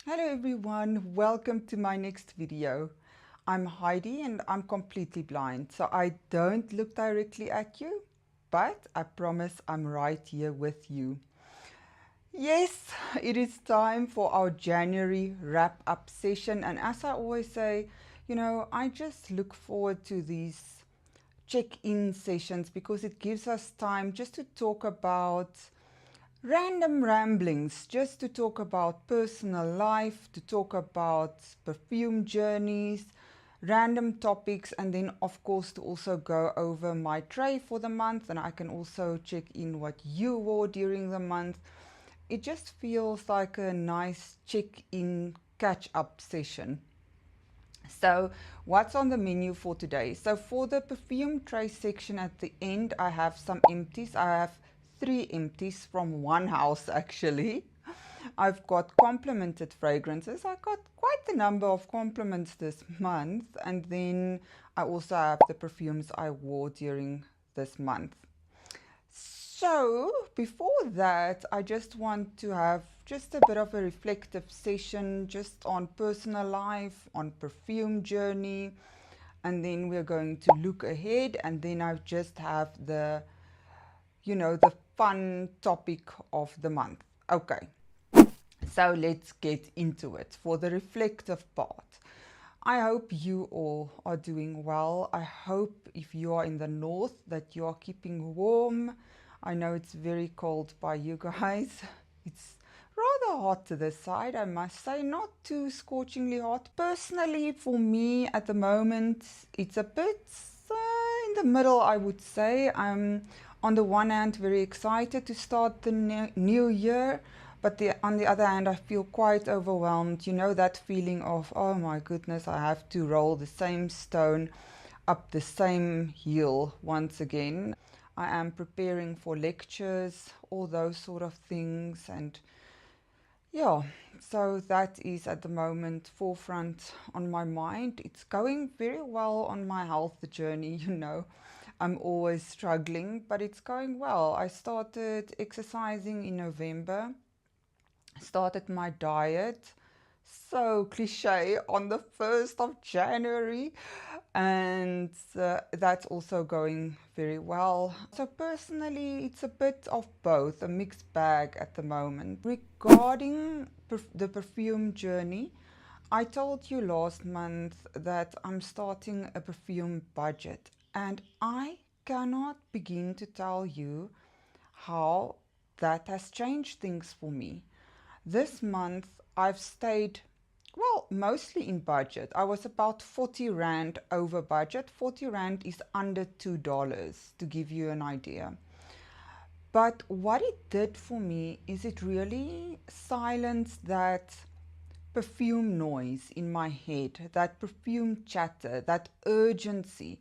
Hello everyone, welcome to my next video. I'm Heidi and I'm completely blind, so I don't look directly at you, but I promise I'm right here with you. Yes, it is time for our January wrap-up session, and as I always say, I just look forward to these check-in sessions because it gives us time just to talk about random ramblings, just to talk about personal life, to talk about perfume journeys, random topics, and then of course to also go over my tray for the month, and I can also check in what you wore during the month. It just feels like a nice check-in catch-up session. So what's on the menu for today? So for the perfume tray section at the end, I have some empties. I have 3 empties from one house actually. I've got complimented fragrances. I got quite the number of compliments this month. And then I also have the perfumes I wore during this month. So before that, I just want to have just a bit of a reflective session just on personal life, on perfume journey, and then we're going to look ahead, and then I just have the fun topic of the month. Okay, so let's get into it for the reflective part. I hope you all are doing well. I hope if you are in the north that you are keeping warm. I know it's very cold by you guys. It's rather hot to this side, I must say, not too scorchingly hot. Personally, for me at the moment, it's a bit in the middle, I would say. I'm on the one hand very excited to start the new year, but on the other hand, I feel quite overwhelmed. You know that feeling of, oh my goodness, I have to roll the same stone up the same hill once again. I am preparing for lectures, all those sort of things. And yeah, so that is at the moment forefront on my mind. It's going very well on my health journey, I'm always struggling, but it's going well. I started exercising in November, started my diet, so cliche, on the 1st of January, and that's also going very well. So personally, it's a bit of both, a mixed bag at the moment. Regarding the perfume journey, I told you last month that I'm starting a perfume budget, and I cannot begin to tell you how that has changed things for me. This month I've stayed, well, mostly in budget. I was about 40 Rand over budget. 40 Rand is under $2, to give you an idea. But what it did for me is it really silenced that perfume noise in my head, that perfume chatter, that urgency,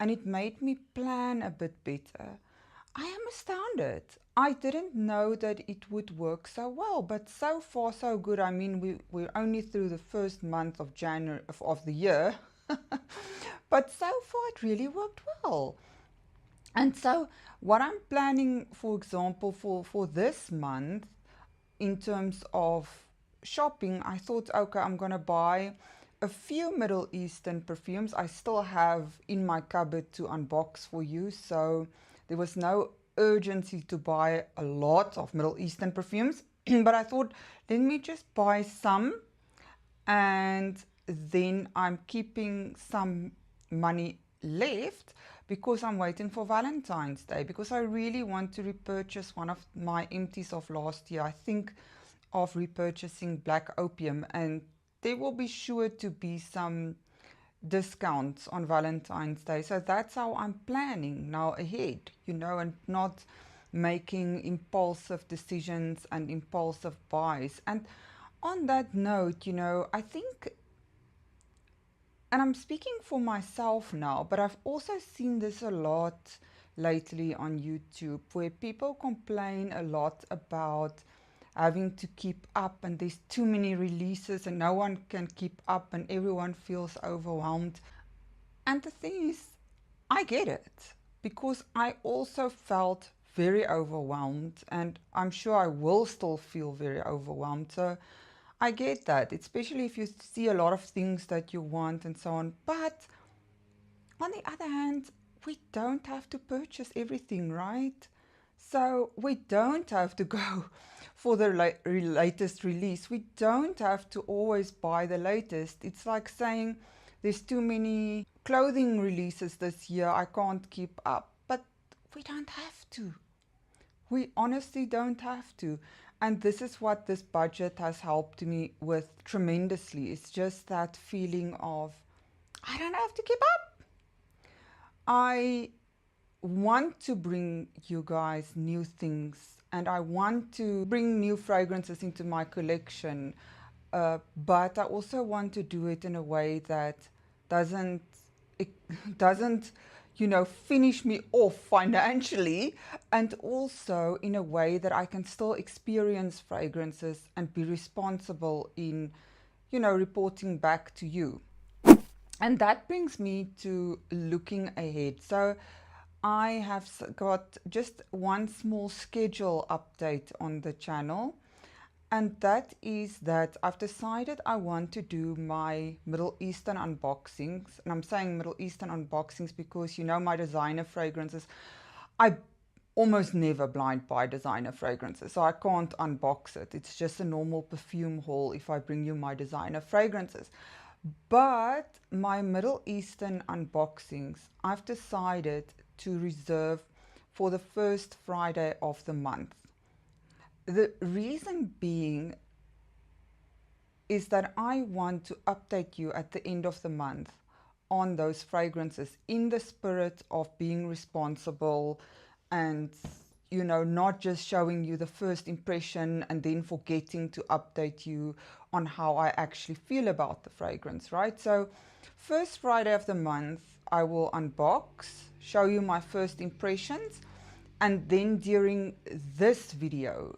and it made me plan a bit better. I am astounded. I didn't know that it would work so well, but so far so good. I mean, we're only through the first month of January of the year, but so far it really worked well. And so what I'm planning, for example, for this month, in terms of shopping, I thought, okay, I'm gonna buy a few Middle Eastern perfumes. I still have in my cupboard to unbox for you, so there was no urgency to buy a lot of Middle Eastern perfumes. But I thought, let me just buy some, and then I'm keeping some money left because I'm waiting for Valentine's Day, because I really want to repurchase one of my empties of last year. I think of repurchasing Black Opium, and there will be sure to be some discounts on Valentine's Day. So that's how I'm planning now ahead, and not making impulsive decisions and impulsive buys. And on that note, I think, and I'm speaking for myself now, but I've also seen this a lot lately on YouTube, where people complain a lot about having to keep up, and there's too many releases and no one can keep up and everyone feels overwhelmed. And the thing is, I get it, because I also felt very overwhelmed, and I'm sure I will still feel very overwhelmed. So I get that, especially if you see a lot of things that you want and so on. But on the other hand, we don't have to purchase everything, right? So we don't have to go for the latest release. We don't have to always buy the latest. It's like saying there's too many clothing releases this year, I can't keep up. But we don't have to. We honestly don't have to. And this is what this budget has helped me with tremendously. It's just that feeling of, I don't have to keep up. I want to bring you guys new things, and I want to bring new fragrances into my collection, but I also want to do it in a way that doesn't it doesn't finish me off financially, and also in a way that I can still experience fragrances and be responsible in reporting back to you. And that brings me to looking ahead. So I have got just one small schedule update on the channel, and that is that I've decided I want to do my Middle Eastern unboxings. And I'm saying Middle Eastern unboxings because my designer fragrances, I almost never blind buy designer fragrances, so I can't unbox it. It's just a normal perfume haul if I bring you my designer fragrances. But my Middle Eastern unboxings, I've decided to reserve for the first Friday of the month. The reason being is that I want to update you at the end of the month on those fragrances in the spirit of being responsible and not just showing you the first impression and then forgetting to update you on how I actually feel about the fragrance, right? So first Friday of the month, I will unbox, show you my first impressions, and then during these videos,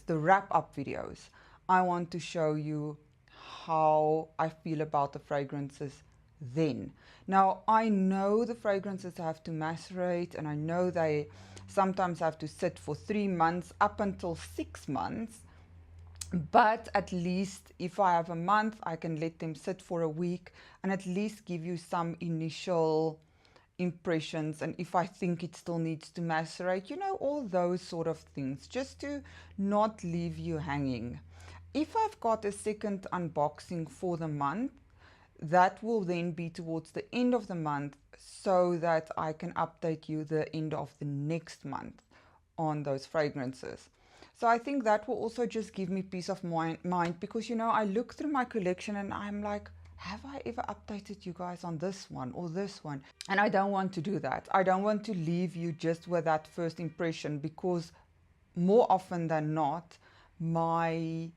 the wrap-up videos, I want to show you how I feel about the fragrances then. Now, I know the fragrances have to macerate, and I know they sometimes have to sit for 3 months up until 6 months, but at least if I have a month, I can let them sit for a week and at least give you some initial impressions, and if I think it still needs to macerate, all those sort of things, just to not leave you hanging. If I've got a second unboxing for the month, that will then be towards the end of the month, so that I can update you the end of the next month on those fragrances. So I think that will also just give me peace of mind, because I look through my collection and I'm like, have I ever updated you guys on this one or this one? And I don't want to do that. I don't want to leave you just with that first impression, because more often than not, my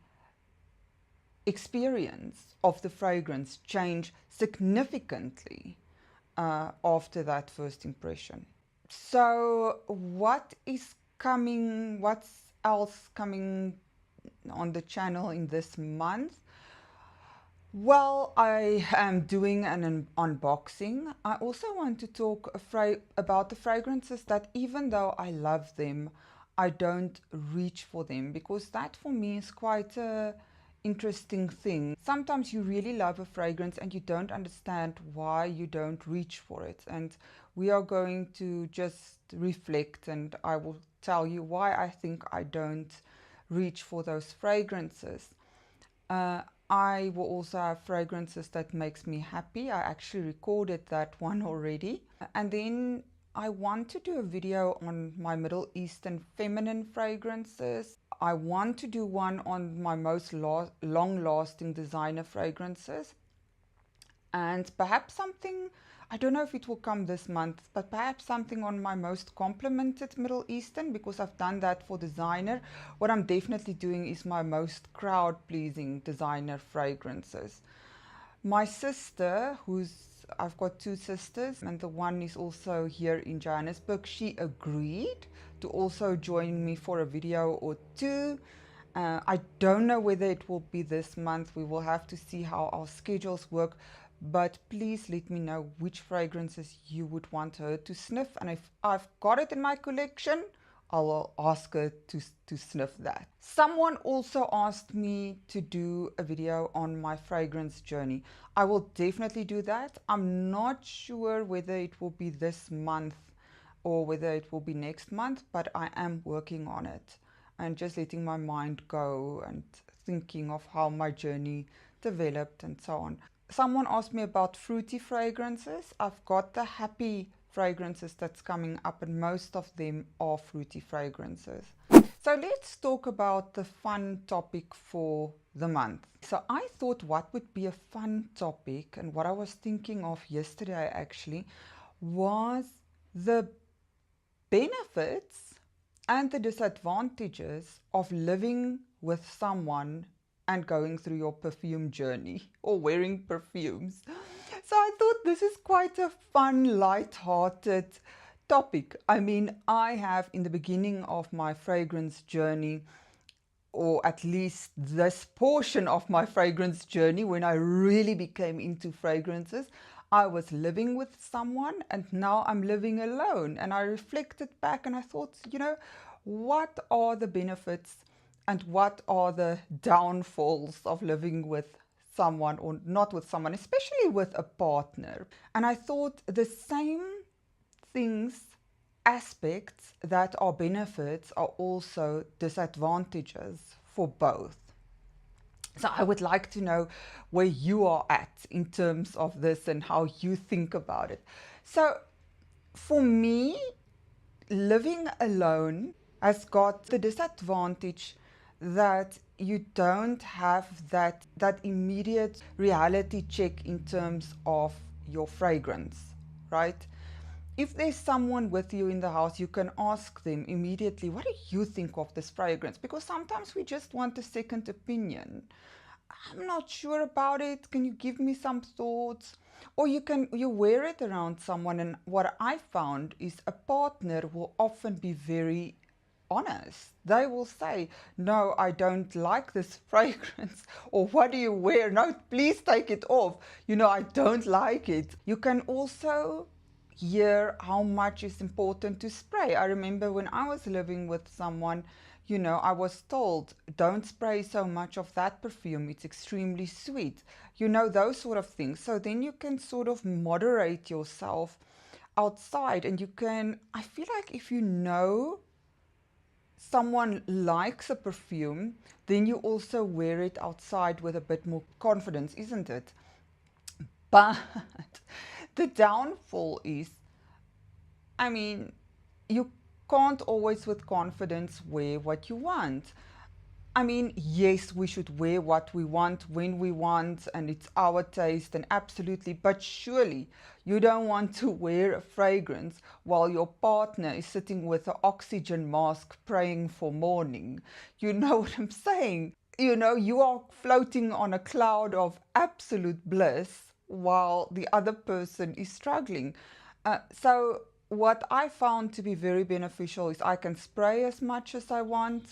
experience of the fragrance change significantly after that first impression. So what is coming, what's else coming on the channel in this month? Well, I am doing an unboxing. I also want to talk about the fragrances that, even though I love them, I don't reach for them, because that for me is quite a interesting thing. Sometimes you really love a fragrance and you don't understand why you don't reach for it. And we are going to just reflect, and I will tell you why I think I don't reach for those fragrances. I will also have fragrances that makes me happy. I actually recorded that one already. And then I want to do a video on my Middle Eastern feminine fragrances. I want to do one on my most long-lasting designer fragrances. And perhaps something, I don't know if it will come this month, but perhaps something on my most complimented Middle Eastern, because I've done that for designer. What I'm definitely doing is my most crowd-pleasing designer fragrances. My sister, I've got 2 sisters, and the one is also here in Johannesburg, she agreed to also join me for a video or 2. I don't know whether it will be this month. We will have to see how our schedules work. But please let me know which fragrances you would want her to sniff. And if I've got it in my collection, I'll ask her to sniff that. Someone also asked me to do a video on my fragrance journey. I will definitely do that. I'm not sure whether it will be this month or whether it will be next month, but I am working on it and just letting my mind go and thinking of how my journey developed and so on. Someone asked me about fruity fragrances. I've got the happy fragrances that's coming up, and most of them are fruity fragrances. So let's talk about the fun topic for the month. So I thought what would be a fun topic, and what I was thinking of yesterday actually, was the benefits and the disadvantages of living with someone and going through your perfume journey or wearing perfumes. So I thought this is quite a fun, light-hearted topic. I mean, I have in the beginning of my fragrance journey, or at least this portion of my fragrance journey, when I really became into fragrances, I was living with someone and now I'm living alone. And I reflected back and I thought, you know, what are the benefits and what are the downfalls of living with someone or not with someone, especially with a partner? And I thought the same things, aspects that are benefits are also disadvantages for both. So I would like to know where you are at in terms of this and how you think about it. So for me, living alone has got the disadvantage that you don't have that immediate reality check in terms of your fragrance, right? If there's someone with you in the house, you can ask them immediately, what do you think of this fragrance? Because sometimes we just want a second opinion. I'm not sure about it. Can you give me some thoughts? Or you wear it around someone, and what I found is a partner will often be very honest. They will say, no, I don't like this fragrance. Or what do you wear? No, please take it off. You know, I don't like it. You can also hear how much is important to spray. I remember when I was living with someone, you know, I was told, don't spray so much of that perfume, it's extremely sweet. You know, those sort of things. So then you can sort of moderate yourself outside, and you can, I feel like if you know someone likes a perfume, then you also wear it outside with a bit more confidence, isn't it? But the downfall is, I mean, you can't always with confidence wear what you want. I mean, yes, we should wear what we want when we want, and it's our taste, and absolutely, but surely you don't want to wear a fragrance while your partner is sitting with an oxygen mask praying for morning. You know what I'm saying? You know, you are floating on a cloud of absolute bliss while the other person is struggling. So what I found to be very beneficial is I can spray as much as I want.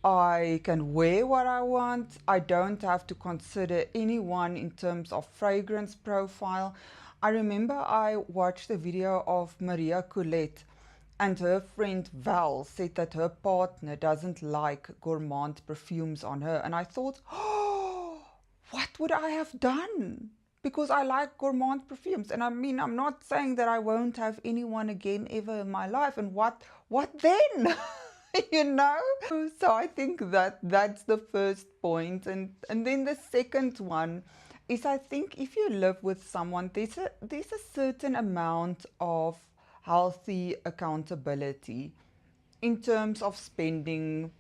I can wear what I want. I don't have to consider anyone in terms of fragrance profile. I remember I watched a video of Maria Colette, and her friend Val said that her partner doesn't like gourmand perfumes on her. And I thought, oh, what would I have done? Because I like gourmand perfumes. And I mean, I'm not saying that I won't have anyone again ever in my life. And what then? You know? So I think that that's the first point. And then the second one is, I think if you live with someone, there's a certain amount of healthy accountability in terms of spending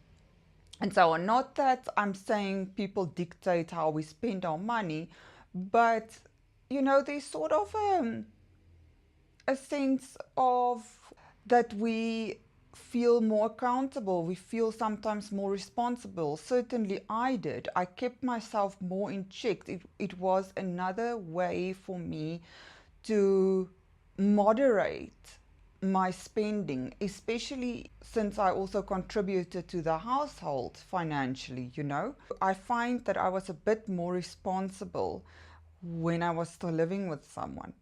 and so on. Not that I'm saying people dictate how we spend our money, but you know, there's sort of a sense of that we feel more accountable. We feel sometimes more responsible. Certainly I did. I kept myself more in check. It was another way for me to moderate my spending, especially since I also contributed to the household financially, you know. I find that I was a bit more responsible when I was still living with someone.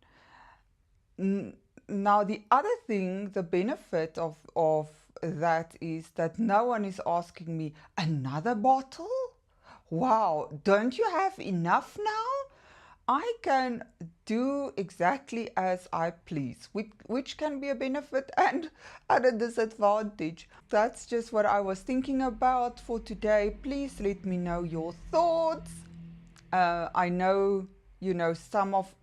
Now, the other thing, the benefit of that is that no one is asking me, another bottle? Wow, don't you have enough now? I can do exactly as I please, which can be a benefit and at a disadvantage. That's just what I was thinking about for today. Please let me know your thoughts. I know, you know,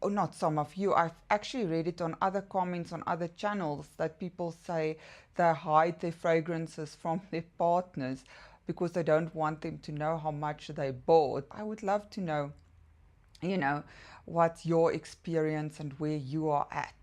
not some of you, I've actually read it on other comments on other channels that people say they hide their fragrances from their partners because they don't want them to know how much they bought. I would love to know, you know, what's your experience and where you are at.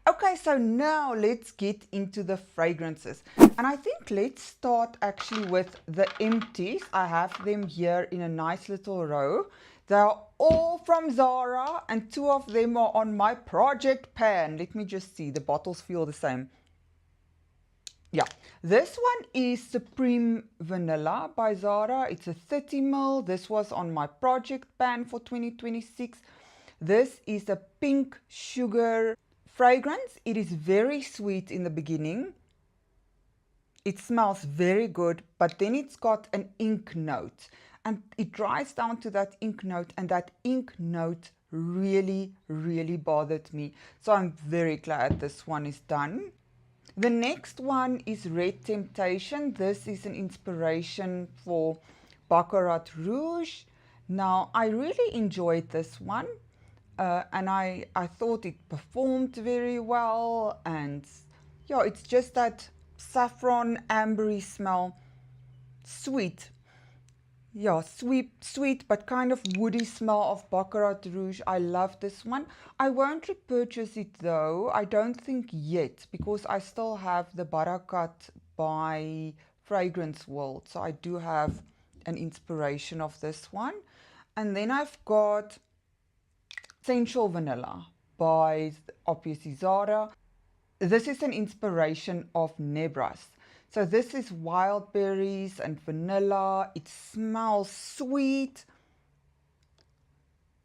Okay, so now let's get into the fragrances. And I think let's start actually with the empties. I have them here in a nice little row. They are all from Zara and 2 of them are on my project pan. Let me just see, the bottles feel the same. Yeah, this one is Supreme Vanilla by Zara. It's a 30 ml. This was on my project pan for 2026. This is a pink sugar fragrance. It is very sweet in the beginning. It smells very good, but then it's got an ink note. And it dries down to that ink note, and that ink note really, really bothered me. So I'm very glad this one is done. The next one is Red Temptation. This is an inspiration for Baccarat Rouge. Now, I really enjoyed this one, and I thought it performed very well. And yeah, it's just that saffron, ambery smell, sweet. Yeah, sweet, but kind of woody smell of Baccarat Rouge. I love this one. I won't repurchase it though. I don't think yet, because I still have the Barakat by Fragrance World. So I do have an inspiration of this one. And then I've got Sensual Vanilla by obviously Zara. This is an inspiration of Nebras. So this is wild berries and vanilla. It smells sweet.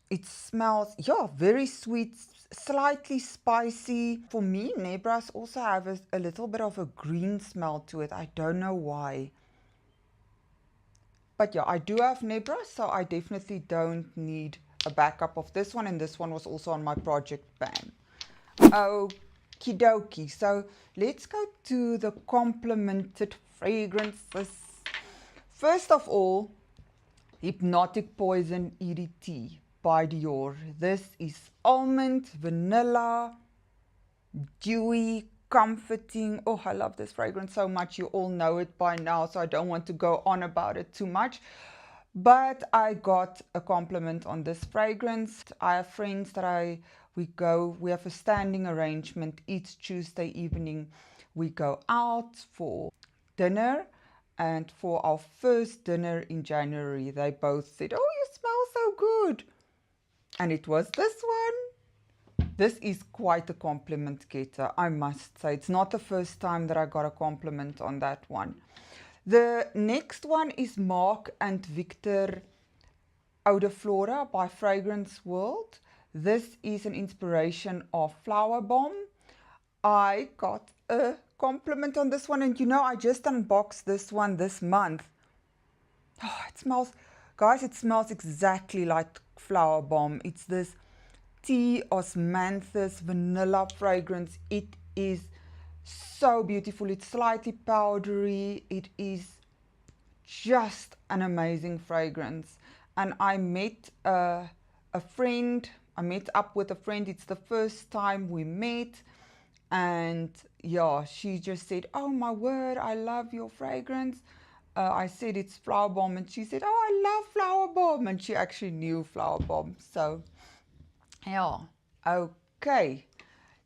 It smells, yeah, very sweet, slightly spicy. For me, Nebras also have a little bit of a green smell to it. I don't know why. But yeah, I do have Nebras, so I definitely don't need a backup of this one. And this one was also on my project pan. Okie dokie. So let's go to the complemented fragrances. First of all, Hypnotic Poison EDT by Dior. This is almond, vanilla, dewy, comforting. Oh, I love this fragrance so much. You all know it by now, so I don't want to go on about it too much. But I got a compliment on this fragrance. I have friends that we have a standing arrangement each Tuesday evening. We go out for dinner, and for our first dinner in January, they both said, "Oh, you smell so good." And it was this one. This is quite a compliment getter, I must say. It's not the first time that I got a compliment on that one. The next one is Marc and Victor Eau de Flora by Fragrance World. This is an inspiration of Flower Bomb. I got a compliment on this one, and you know, I just unboxed this one this month. Oh, it smells, guys, it smells exactly like Flower Bomb. It's this tea osmanthus vanilla fragrance. It is so beautiful. It's slightly powdery. It is just an amazing fragrance. And I met a friend. I met up with a friend. It's the first time we met. And yeah, she just said, "Oh my word, I love your fragrance." I said it's Flower Bomb, and she said, "Oh, I love Flower Bomb." And she actually knew Flower Bomb. So yeah, okay.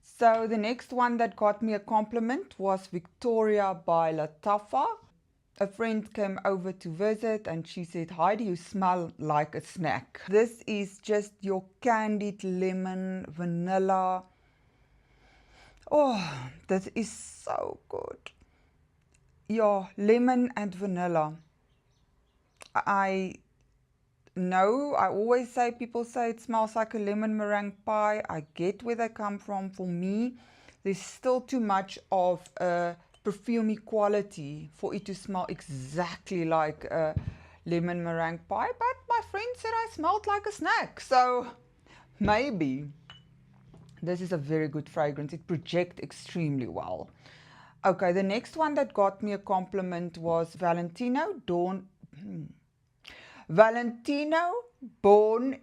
So the next one that got me a compliment was Victoria by Lattafa. A friend came over to visit and she said, "Heidi, you smell like a snack." This is just your candied lemon, vanilla. Oh, this is so good. Yeah, lemon and vanilla. I know, I always say, people say it smells like a lemon meringue pie. I get where they come from. For me, there's still too much of a perfumey quality for it to smell exactly like a lemon meringue pie, but my friend said I smelled like a snack, so maybe this is a very good fragrance. It projects extremely well. Okay, the next one that got me a compliment was Valentino Donna Born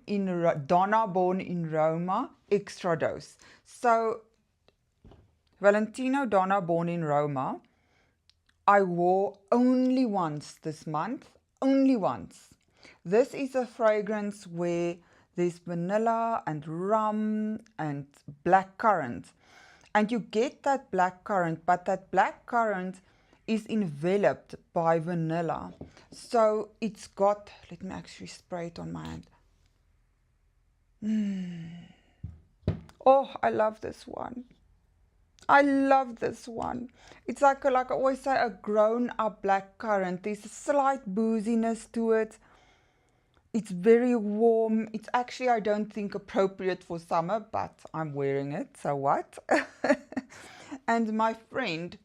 in Roma Extra Dose. So Valentino Donna Born in Roma, I wore only once this month, only once. This is a fragrance where there's vanilla and rum and black currant. And you get that black currant, but that black currant is enveloped by vanilla. So it's got, let me actually spray it on my hand. Oh, I love this one. I love this one. It's like I always say, a grown-up black currant. There's a slight booziness to it. It's very warm. It's actually, I don't think, appropriate for summer, but I'm wearing it, so what? And my friend,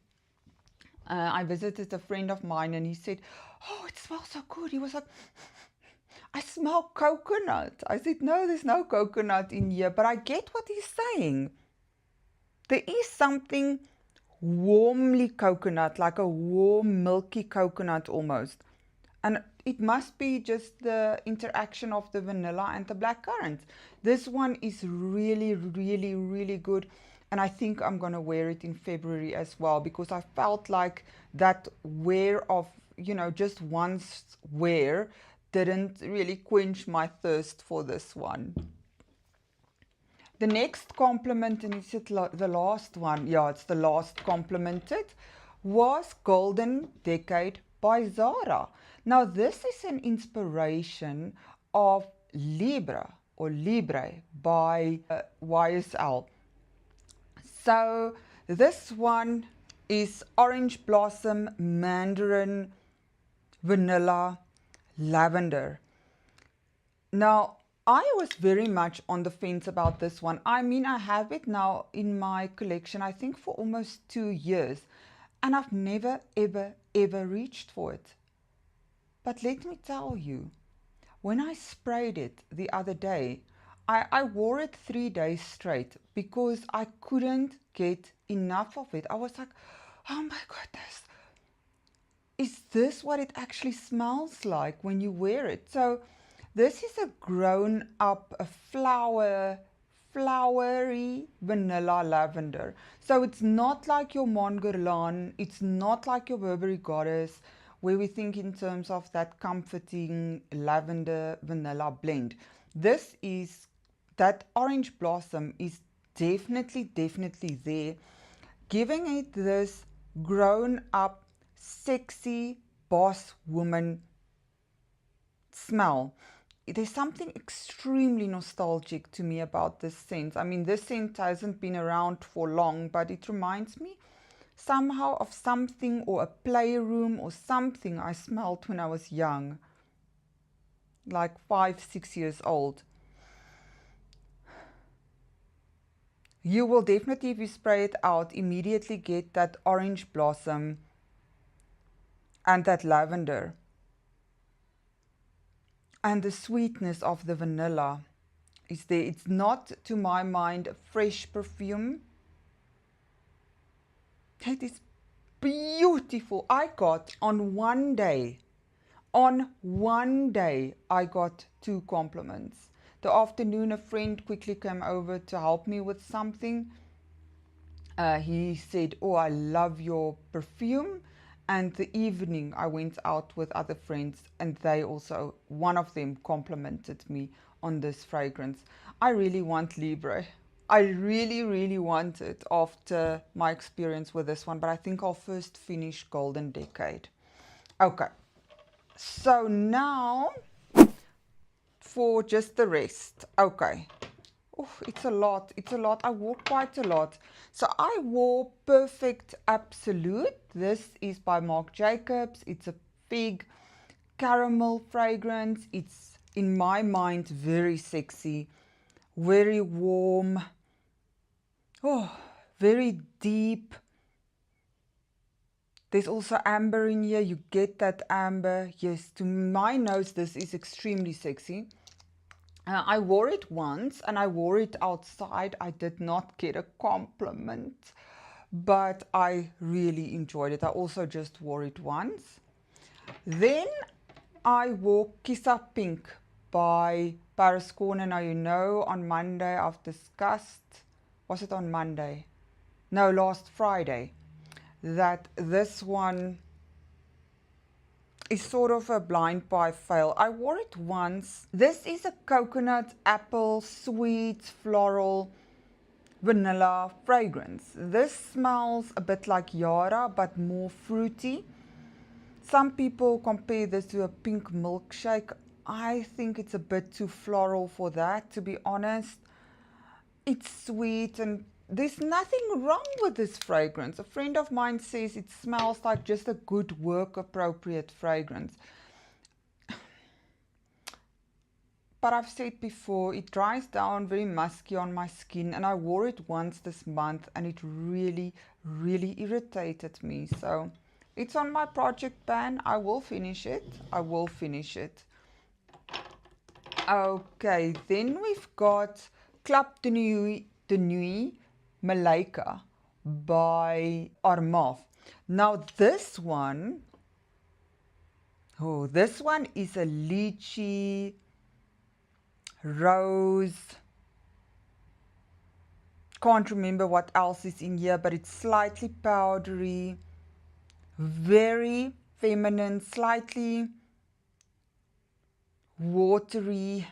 I visited a friend of mine and he said, oh, it smells so good. He was like, I smell coconut. I said, no, there's no coconut in here, but I get what he's saying. There is something warmly coconut, like a warm, milky coconut almost. And it must be just the interaction of the vanilla and the black currant. This one is really, really, really good. And I think I'm going to wear it in February as well, because I felt like that wear of, you know, just once wear didn't really quench my thirst for this one. The next compliment, and is it the last one? Yeah, it's the last complimented, was Golden Decade by Zara. Now, this is an inspiration of Libre by YSL. So this one is orange blossom, mandarin, vanilla, lavender. Now, I was very much on the fence about this one. I mean, I have it now in my collection, I think for almost 2 years, and I've never, ever, ever reached for it. But let me tell you, when I sprayed it the other day, I wore it 3 days straight because I couldn't get enough of it. I was like, oh my goodness, is this what it actually smells like when you wear it? So this is a grown-up, flowery vanilla lavender. So it's not like your Mon Guerlain, it's not like your Burberry Goddess, where we think in terms of that comforting lavender vanilla blend. This is, that orange blossom is definitely there, giving it this grown-up, sexy boss woman smell. There's something extremely nostalgic to me about this scent. I mean, this scent hasn't been around for long, but it reminds me somehow of something, or a playroom or something I smelled when I was young, like 5-6 years old. You will definitely, if you spray it out, immediately get that orange blossom and that lavender. And the sweetness of the vanilla is there. It's not, to my mind, a fresh perfume. It is beautiful. I got on one day, I got 2 compliments. The afternoon, a friend quickly came over to help me with something. He said, oh, I love your perfume. And the evening I went out with other friends, and they also, one of them complimented me on this fragrance. I really want Libre. I really, really want it after my experience with this one, but I think I'll first finish Golden Decade. Okay, so now for just the rest. Okay. Oh, it's a lot. I wore quite a lot. So I wore Perfect Absolute. This is by Marc Jacobs. It's a fig caramel fragrance. It's, in my mind, very sexy, very warm, oh, very deep. There's also amber in here. You get that amber. Yes, to my nose, this is extremely sexy. I wore it once and I wore it outside. I did not get a compliment, but I really enjoyed it. I also just wore it once. Then I wore Kissa Pink by Paris Corner. Now, you know, on Monday I've discussed, was it on Monday? No, last Friday, that this one is sort of a blind buy fail. I wore it once. This is a coconut, apple, sweet, floral, vanilla fragrance. This smells a bit like Yara, but more fruity. Some people compare this to a pink milkshake. I think it's a bit too floral for that, to be honest. It's sweet and there's nothing wrong with this fragrance. A friend of mine says it smells like just a good work-appropriate fragrance. But I've said before, it dries down very musky on my skin, and I wore it once this month and it really, really irritated me. So it's on my project ban. I will finish it. I will finish it. Okay, then we've got Club de Nuit Malaika by Armaf. Now this one, this one is a lychee, rose, can't remember what else is in here, but it's slightly powdery, very feminine, slightly watery,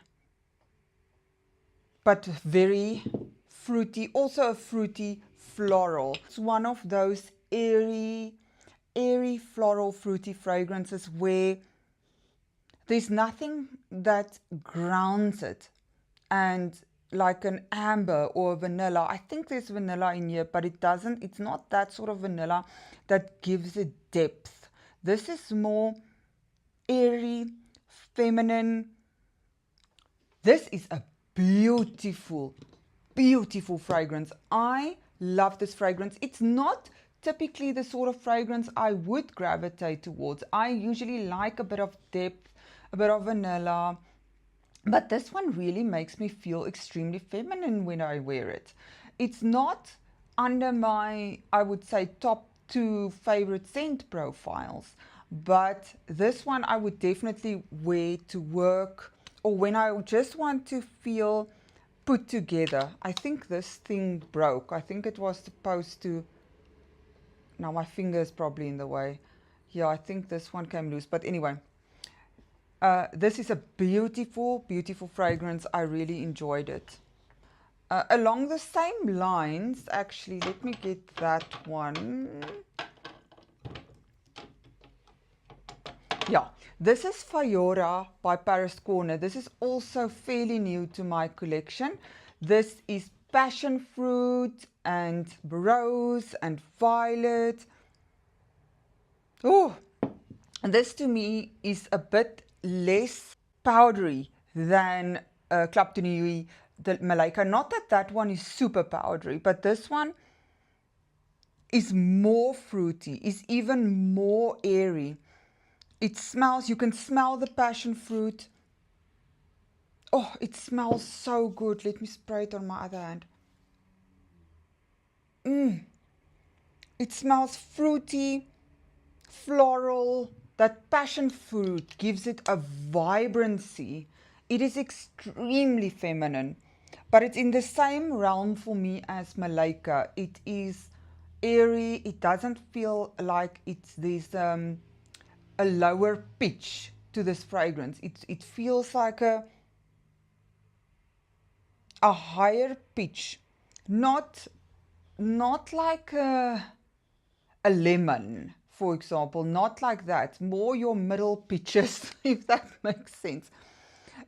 but very fruity, also a fruity floral. It's one of those airy floral fruity fragrances where there's nothing that grounds it, and like an amber or vanilla. I think there's vanilla in here, but it's not that sort of vanilla that gives it depth. This is more airy, feminine. This is a beautiful, beautiful fragrance. I love this fragrance. It's not typically the sort of fragrance I would gravitate towards. I usually like a bit of depth, a bit of vanilla, but this one really makes me feel extremely feminine when I wear it. It's not under my, I would say, top 2 favorite scent profiles, but this one I would definitely wear to work or when I just want to feel put together. I think this thing broke. I think it was supposed to, now my finger is probably in the way. Yeah, I think this one came loose, but anyway. This is a beautiful, beautiful fragrance. I really enjoyed it. Along the same lines, actually, let me get that one. Yeah, this is Fayora by Paris Corner. This is also fairly new to my collection. This is passion fruit and rose and violet. Oh, and this to me is a bit less powdery than Club de Nuit de Malaika. Not that that one is super powdery, but this one is more fruity, is even more airy. It smells, you can smell the passion fruit. Oh, it smells so good. Let me spray it on my other hand. It smells fruity, floral. That passion fruit gives it a vibrancy. It is extremely feminine, but it's in the same realm for me as Malaika. It is airy. It doesn't feel like there's a lower pitch to this fragrance. It feels like a higher pitch, not like a lemon, for example, not like that, more your middle pitches, if that makes sense.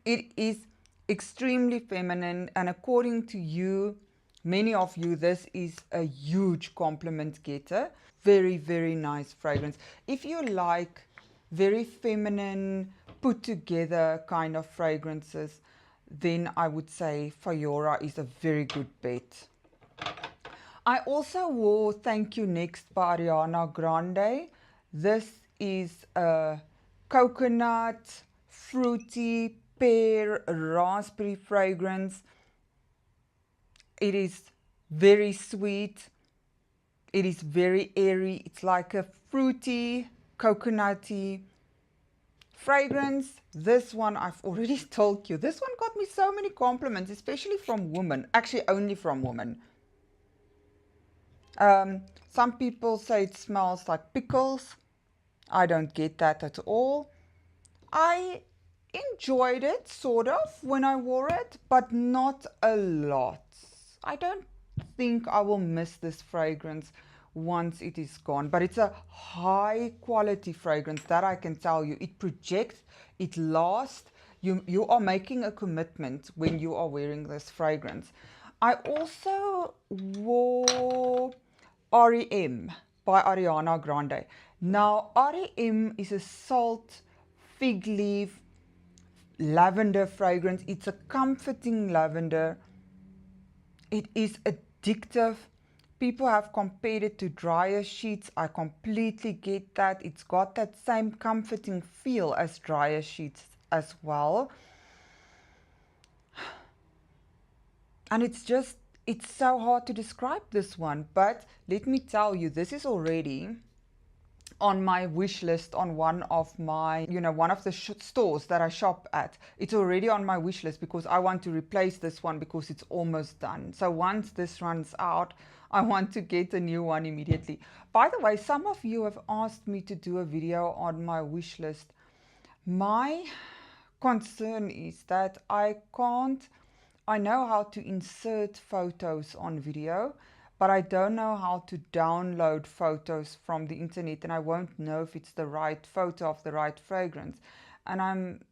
It is extremely feminine, and according to you, many of you, this is a huge compliment getter. Very, very nice fragrance. If you like very feminine, put together kind of fragrances, then I would say Fayora is a very good bet. I also wore Thank You Next by Ariana Grande. This is a coconut, fruity, pear, raspberry fragrance. It is very sweet. It is very airy. It's like a fruity, coconutty fragrance. This one I've already told you. This one got me so many compliments, especially from women. Actually, only from women. Some people say it smells like pickles. I don't get that at all. I enjoyed it, sort of, when I wore it, but not a lot. I don't think I will miss this fragrance once it is gone, but it's a high quality fragrance, that I can tell you. It projects, it lasts. You are making a commitment when you are wearing this fragrance. I also wore REM by Ariana Grande. Now, REM is a salt fig leaf lavender fragrance. It's a comforting lavender. It is addictive. People have compared it to dryer sheets. I completely get that. It's got that same comforting feel as dryer sheets as well. And it's so hard to describe this one. But let me tell you, this is already on my wish list on one of my, one of the stores that I shop at. It's already on my wish list because I want to replace this one because it's almost done. So once this runs out, I want to get a new one immediately. By the way, some of you have asked me to do a video on my wish list. My concern is that I know how to insert photos on video, but I don't know how to download photos from the internet, and I won't know if it's the right photo of the right fragrance. And I'm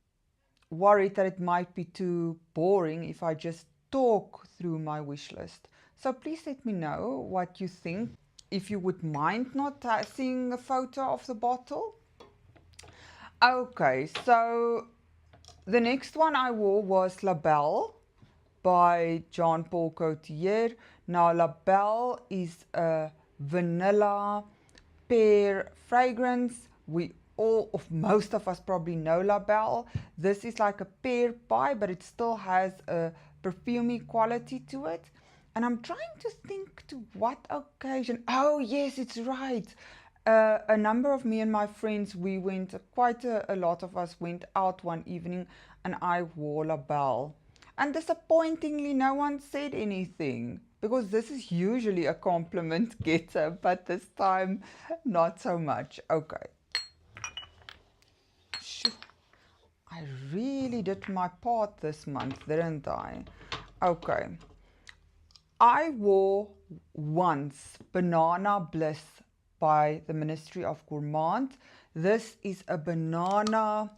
worried that it might be too boring if I just talk through my wish list. So please let me know what you think. If you would mind not seeing a photo of the bottle. Okay, so the next one I wore was La Belle by Jean Paul Gaultier. Now, La Belle is a vanilla pear fragrance. Most of us probably know La Belle. This is like a pear pie, but it still has a perfumey quality to it. And I'm trying to think to what occasion. Oh, yes, it's right. A number of me and my friends, we went, quite a lot of us went out one evening, and I wore La Belle. And disappointingly, no one said anything, because this is usually a compliment getter, but this time not so much. Okay. I really did my part this month, didn't I? Okay. I wore once Banana Bliss by the Ministry of Gourmand. This is a banana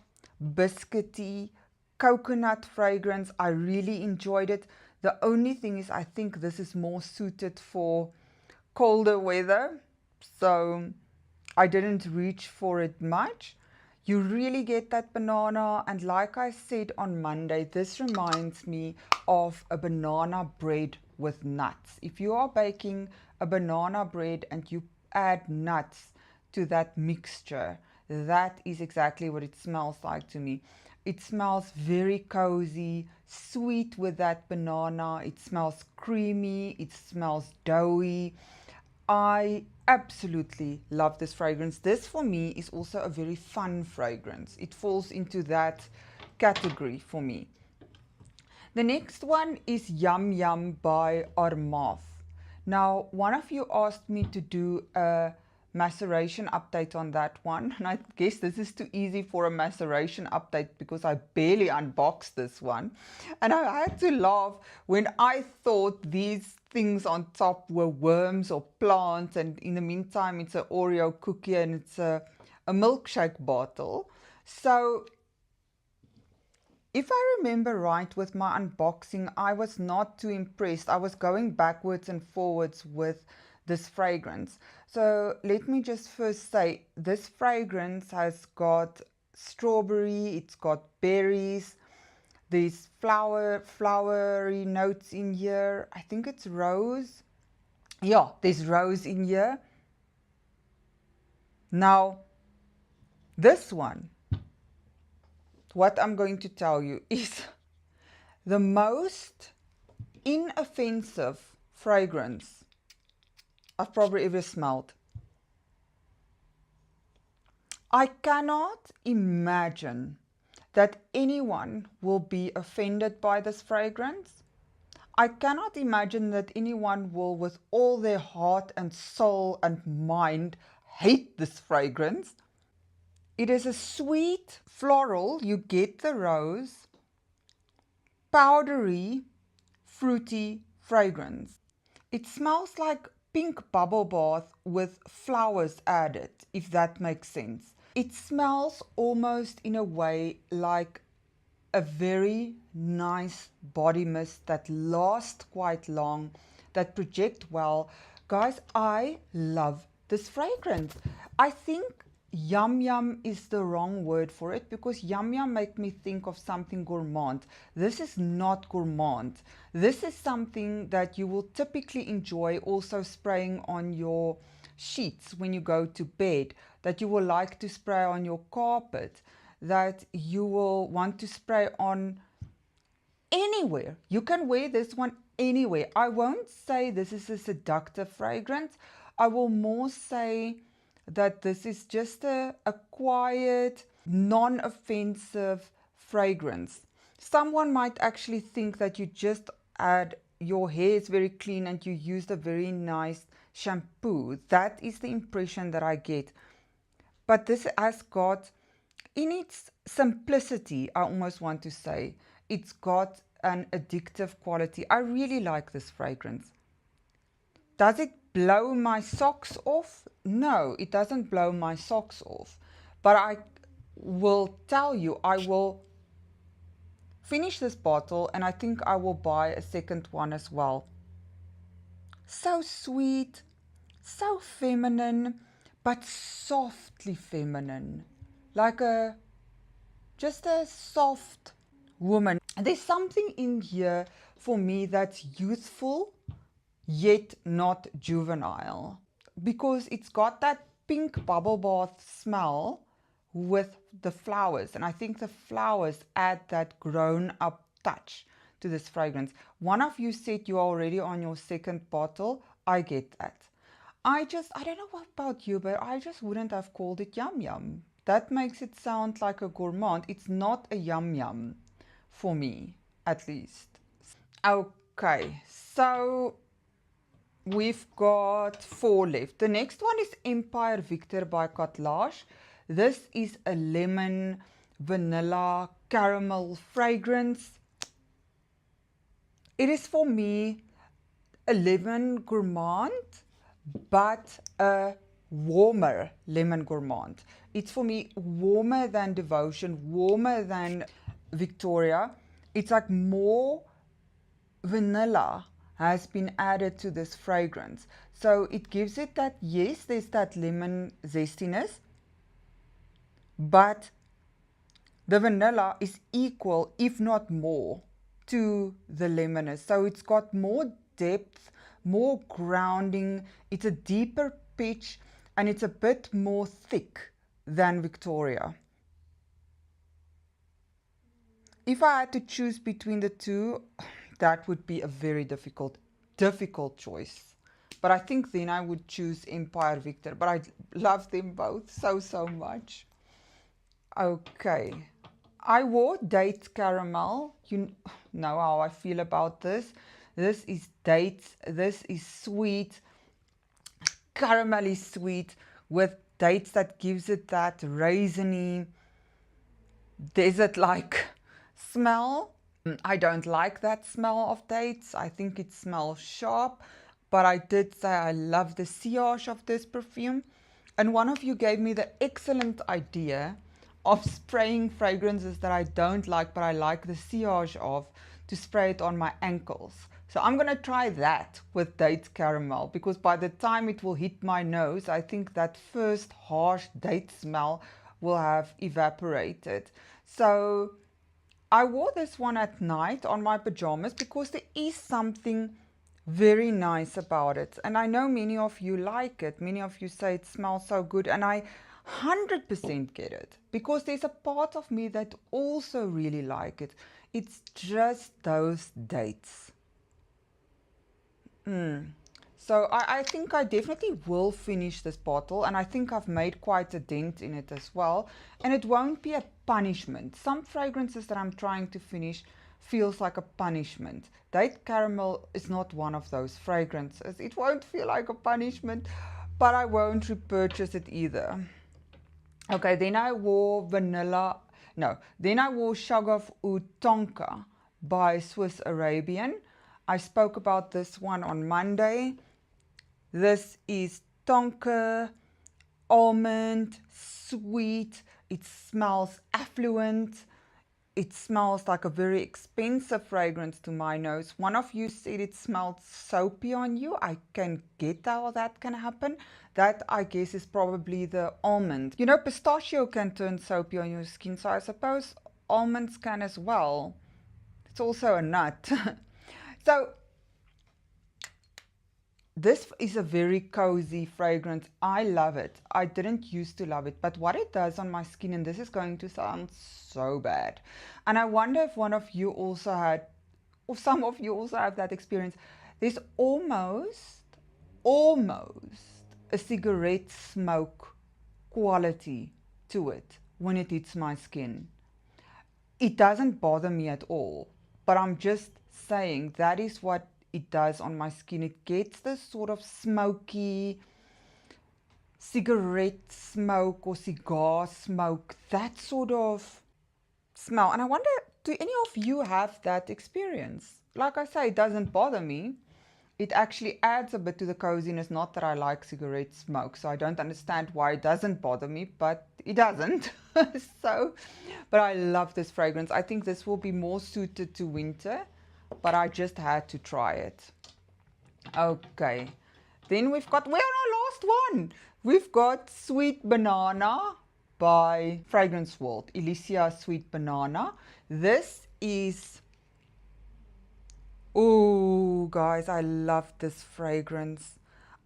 biscuity coconut fragrance. I really enjoyed it. The only thing is, I think this is more suited for colder weather, so I didn't reach for it much. You really get that banana, and like I said on Monday, this reminds me of a banana bread with nuts. If you are baking a banana bread and you add nuts to that mixture, that is exactly what it smells like to me. It smells very cozy, sweet with that banana. It smells creamy, it smells doughy. I absolutely love this fragrance. This for me is also a very fun fragrance. It falls into that category for me. The next one is Yum Yum by Armaf. Now, one of you asked me to do a maceration update on that one, and I guess this is too easy for a maceration update because I barely unboxed this one. And I had to laugh when I thought these things on top were worms or plants, and in the meantime it's an Oreo cookie and it's a milkshake bottle. So if I remember right with my unboxing, I was not too impressed. I was going backwards and forwards with this fragrance. So let me just first say, this fragrance has got strawberry, it's got berries, there's flowery notes in here. I think it's rose. Yeah, there's rose in here. Now, This one, what I'm going to tell you, is the most inoffensive fragrance I've probably ever smelled. I cannot imagine that anyone will be offended by this fragrance. I cannot imagine that anyone will, with all their heart and soul and mind, hate this fragrance. It is a sweet floral, you get the rose, powdery, fruity fragrance. It smells like pink bubble bath with flowers added, if that makes sense. It smells almost in a way like a very nice body mist that lasts quite long, that project well. Guys, I love this fragrance. I think yum yum is the wrong word for it, because yum yum make me think of something gourmand. This is not gourmand. This is something that you will typically enjoy also spraying on your sheets when you go to bed, that you will like to spray on your carpet, that you will want to spray on anywhere. You can wear this one anywhere. I won't say this is a seductive fragrance. I will more say that this is just a quiet, non-offensive fragrance. Someone might actually think that you just add, your hair is very clean and you used a very nice shampoo. That is the impression that I get. But this has got, in its simplicity, I almost want to say, it's got an addictive quality. I really like this fragrance. Does it blow my socks off? No, it doesn't blow my socks off. But I will tell you, I will finish this bottle and I think I will buy a second one as well. So sweet, so feminine, but softly feminine. Like just a soft woman. There's something in here for me that's youthful, yet not juvenile, because it's got that pink bubble bath smell with the flowers, and I think the flowers add that grown up touch to this fragrance. One of you said you're already on your second bottle. I get that. I don't know about you, but I just wouldn't have called it yum yum. That makes it sound like a gourmand. It's not a yum yum for me, at least. Okay, so we've got 4 left. The next one is Empire Victor by Catlage. This is a lemon, vanilla, caramel fragrance. It is for me a lemon gourmand, but a warmer lemon gourmand. It's for me warmer than Devotion, warmer than Victoria. It's like more vanilla has been added to this fragrance. So it gives it that, yes, there's that lemon zestiness, but the vanilla is equal, if not more, to the lemoniness. So it's got more depth, more grounding, it's a deeper pitch, and it's a bit more thick than Victoria. If I had to choose between the two, that would be a very difficult choice. But I think then I would choose Empire Victor. But I love them both so much. Okay. I wore Date Caramel. You know how I feel about this. This is dates. This is sweet. Caramelly sweet with dates that gives it that raisiny, desert-like smell. I don't like that smell of dates. I think it smells sharp, but I did say I love the sillage of this perfume. And one of you gave me the excellent idea of spraying fragrances that I don't like, but I like the sillage of, to spray it on my ankles. So I'm going to try that with Date Caramel, because by the time it will hit my nose, I think that first harsh date smell will have evaporated. So I wore this one at night on my pajamas because there is something very nice about it. And I know many of you like it. Many of you say it smells so good. And I 100% get it, because there's a part of me that also really like it. It's just those dates. So I think I definitely will finish this bottle, and I think I've made quite a dent in it as well. And it won't be a punishment. Some fragrances that I'm trying to finish feels like a punishment. Date Caramel is not one of those fragrances. It won't feel like a punishment, but I won't repurchase it either. Okay, then I wore then I wore Shoggoth Oud Tonka by Swiss Arabian. I spoke about this one on Monday. This is tonka, almond, sweet. It smells affluent. It smells like a very expensive fragrance to my nose. One of you said it smelled soapy on you. I can get how that can happen. That, I guess, is probably the almond. You know, pistachio can turn soapy on your skin, so I suppose almonds can as well. It's also a nut. So this is a very cozy fragrance. I love it. I didn't used to love it, but what it does on my skin, and this is going to sound so bad, and I wonder if one of you also had, or some of you also have that experience. There's almost a cigarette smoke quality to it when it hits my skin. It doesn't bother me at all, but I'm just saying that is what it does on my skin. It gets this sort of smoky cigarette smoke or cigar smoke, that sort of smell. And I wonder, do any of you have that experience? Like I say, it doesn't bother me. It actually adds a bit to the coziness. Not that I like cigarette smoke, so I don't understand why it doesn't bother me, but it doesn't. But I love this fragrance. I think this will be more suited to winter, but I just had to try it. Okay, then we're on our last one. We've got Sweet Banana by Fragrance World, Elysia Sweet Banana. This is, oh guys, I love this fragrance.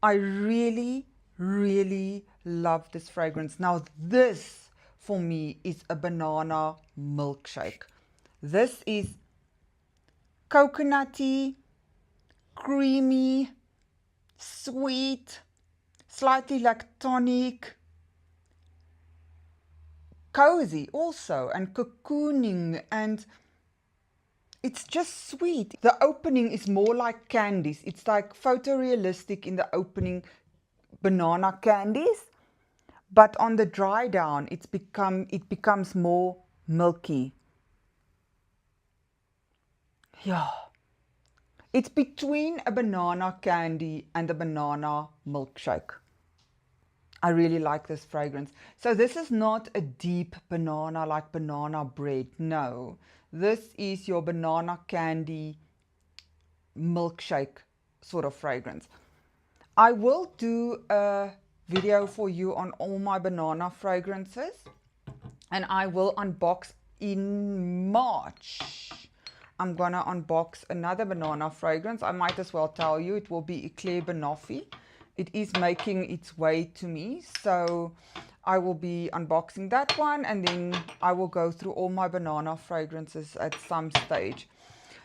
I really, really love this fragrance. Now this for me is a banana milkshake. This is coconutty, creamy, sweet, slightly lactonic, cozy also, and cocooning, and it's just sweet. The opening is more like candies. It's like photorealistic in the opening, banana candies, but on the dry down it becomes more milky. Yeah, it's between a banana candy and a banana milkshake. I really like this fragrance. So this is not a deep banana like banana bread. No, this is your banana candy milkshake sort of fragrance. I will do a video for you on all my banana fragrances, and I will unbox in March. I'm gonna unbox another banana fragrance. I might as well tell you, it will be Eclair Banoffee. It is making its way to me, so I will be unboxing that one, and then I will go through all my banana fragrances at some stage.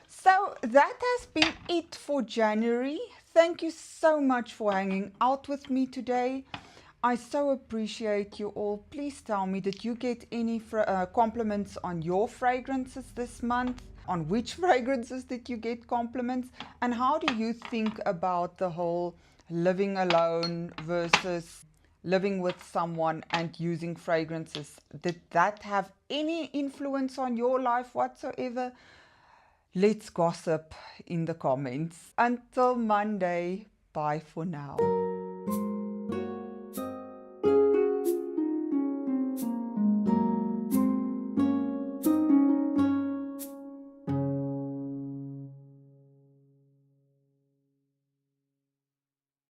So that has been it for January. Thank you so much for hanging out with me today. I so appreciate you all. Please tell me, did you get any compliments on your fragrances this month? On which fragrances did you get compliments? And how do you think about the whole living alone versus living with someone and using fragrances? Did that have any influence on your life whatsoever? Let's gossip in the comments. Until Monday, bye for now.